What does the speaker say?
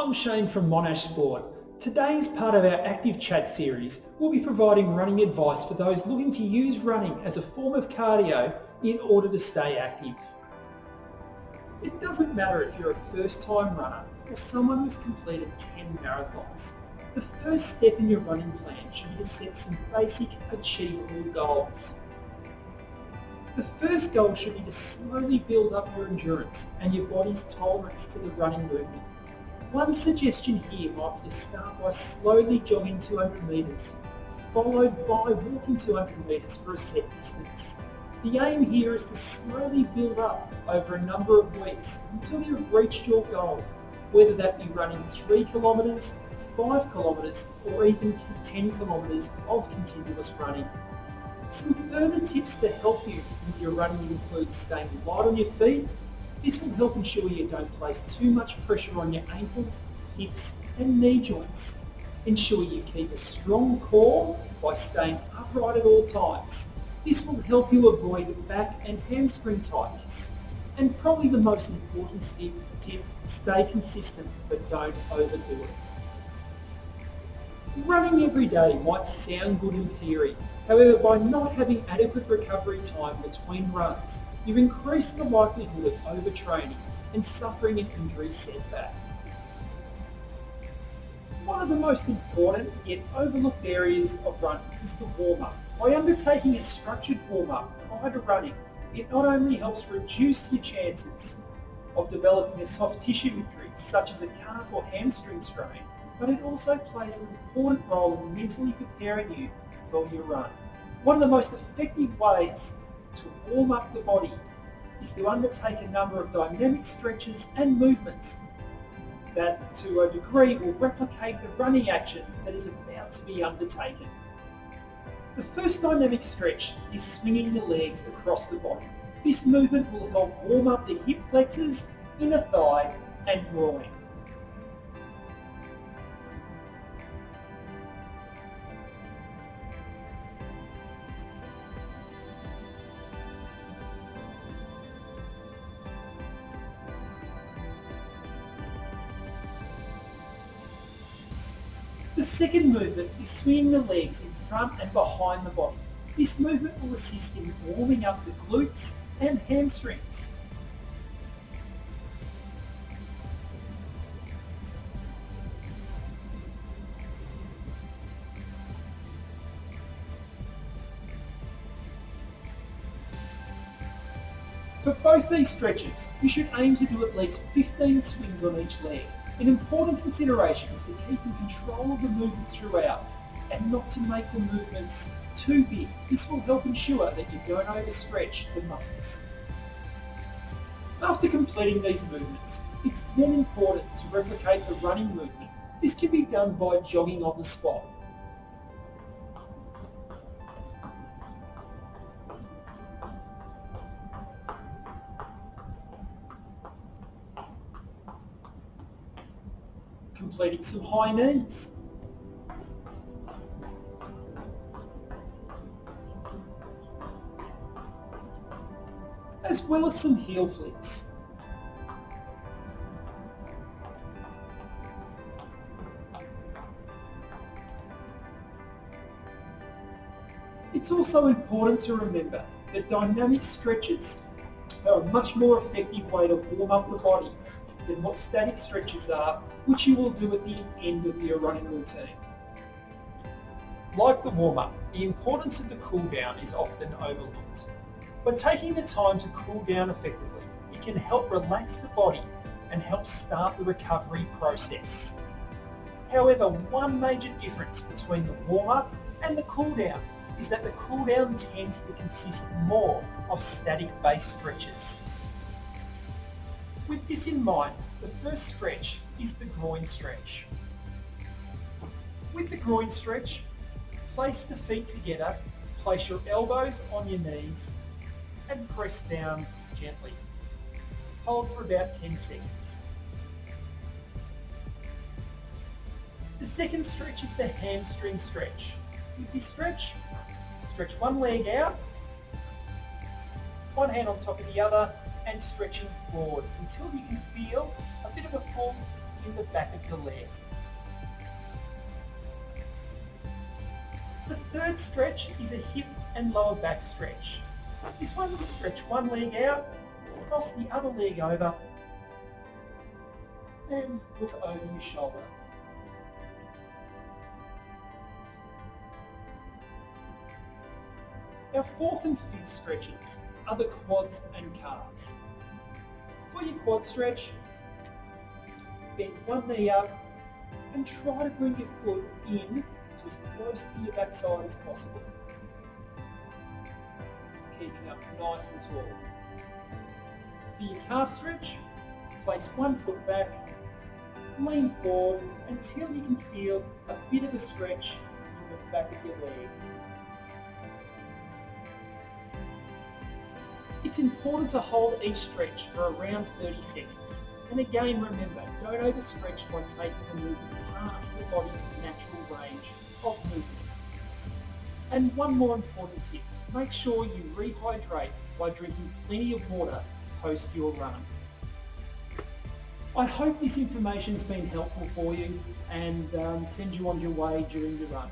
I'm Shane from Monash Sport. Today, as part of our Active Chat series, we'll be providing running advice for those looking to use running as a form of cardio in order to stay active. It doesn't matter if you're a first-time runner or someone who's completed 10 marathons. The first step in your running plan should be to set some basic, achievable goals. The first goal should be to slowly build up your endurance and your body's tolerance to the running movement. One suggestion here might be to start by slowly jogging 200 metres, followed by walking 200 metres for a set distance. The aim here is to slowly build up over a number of weeks until you've reached your goal, whether that be running 3 kilometres, 5 kilometres or even 10 kilometres of continuous running. Some further tips to help you with your running include staying light on your feet. This will help ensure you don't place too much pressure on your ankles, hips and knee joints. Ensure you keep a strong core by staying upright at all times. This will help you avoid back and hamstring tightness. And probably the most important tip, stay consistent but don't overdo it. Running every day might sound good in theory. However, by not having adequate recovery time between runs, you increase the likelihood of overtraining and suffering an injury setback. One of the most important yet overlooked areas of running is the warm-up. By undertaking a structured warm-up prior to running, it not only helps reduce your chances of developing a soft tissue injury such as a calf or hamstring strain, but it also plays an important role in mentally preparing you for your run. One of the most effective ways to warm up the body is to undertake a number of dynamic stretches and movements that to a degree will replicate the running action that is about to be undertaken. The first dynamic stretch is swinging the legs across the body. This movement will help warm up the hip flexors, inner thigh and groin. The second movement is swinging the legs in front and behind the body. This movement will assist in warming up the glutes and hamstrings. For both these stretches, you should aim to do at least 15 swings on each leg. An important consideration is to keep in control of the movement throughout and not to make the movements too big. This will help ensure that you don't overstretch the muscles. After completing these movements, it's then important to replicate the running movement. This can be done by jogging on the spot. Completing some high knees. As well as some heel flips. It's also important to remember that dynamic stretches are a much more effective way to warm up the body than what static stretches are, which you will do at the end of your running routine. Like the warm-up, the importance of the cool-down is often overlooked. By taking the time to cool down effectively, it can help relax the body and help start the recovery process. However, one major difference between the warm-up and the cool-down is that the cool-down tends to consist more of static-based stretches. With this in mind, the first stretch is the groin stretch. With the groin stretch, place the feet together, place your elbows on your knees and press down gently. Hold for about 10 seconds. The second stretch is the hamstring stretch. With this stretch, stretch one leg out, one hand on top of the other and stretching forward until you can feel a bit of a full in the back of your leg. The third stretch is a hip and lower back stretch. This one will stretch one leg out, cross the other leg over, and look over your shoulder. Our fourth and fifth stretches are the quads and calves. For your quad stretch, bend one knee up and try to bring your foot in to as close to your backside as possible. Keeping up nice and tall. For your calf stretch, place one foot back, lean forward until you can feel a bit of a stretch in the back of your leg. It's important to hold each stretch for around 30 seconds. And again, remember, don't overstretch by taking the movement past the body's natural range of movement. And one more important tip, make sure you rehydrate by drinking plenty of water post your run. I hope this information's been helpful for you and send you on your way during your run.